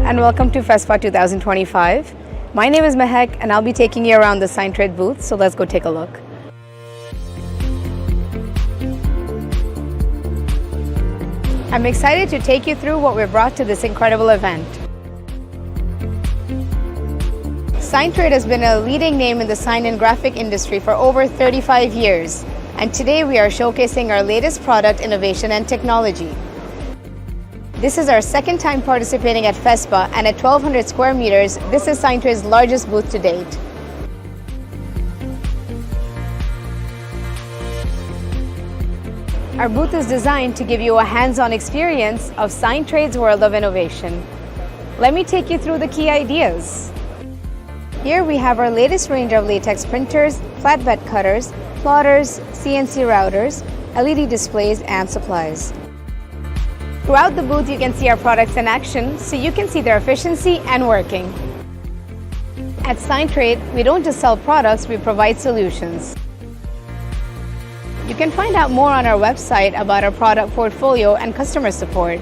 and welcome to FESPA 2025. My name is Mehek and I'll be taking you around the Signtrade booth, so let's go take a look. I'm excited to take you through what we've brought to this incredible event. Signtrade has been a leading name in the sign and graphic industry for over 35 years, and today we are showcasing our latest product innovation and technology. This is our second time participating at FESPA, and at 1,200 square meters, this is Signtrade's largest booth to date. Our booth is designed to give you a hands-on experience of Signtrade's world of innovation. Let me take you through the key ideas. Here we have our latest range of latex printers, flatbed cutters, plotters, CNC routers, LED displays, and supplies. Throughout the booth, you can see our products in action, so you can see their efficiency and working. At Signtrade, we don't just sell products, we provide solutions. You can find out more on our website about our product portfolio and customer support.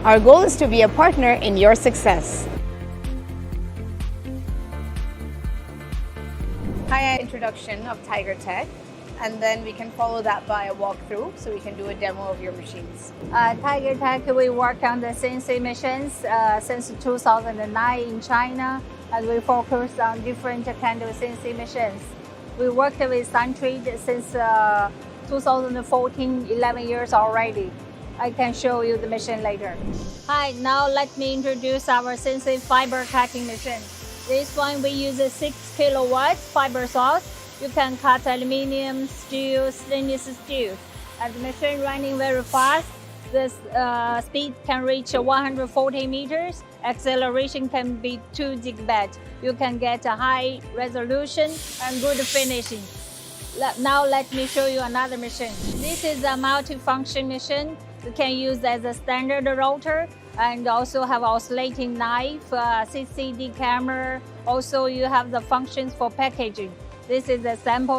Our goal is to be a partner in your success. High introduction of Tigertec, and then we can follow that by a walkthrough, so we can do a demo of your machines. Tigertec, we work on the CNC machines since 2009 in China, and we focus on different kind of CNC machines. We worked with Signtrade since 2014, 11 years already. I can show you the machine later. Hi, now let me introduce our CNC fiber cutting machine. This one we use a 6 kilowatt fiber saw. You can cut aluminum, steel, stainless steel. And the machine running very fast. The speed can reach 140 meters. Acceleration can be 2 gigabit. You can get a high resolution and good finishing. Now let me show you another machine. This is a multi-function machine. You can use as a standard router and also have oscillating knife, CCD camera. Also you have the functions for packaging. This is a sample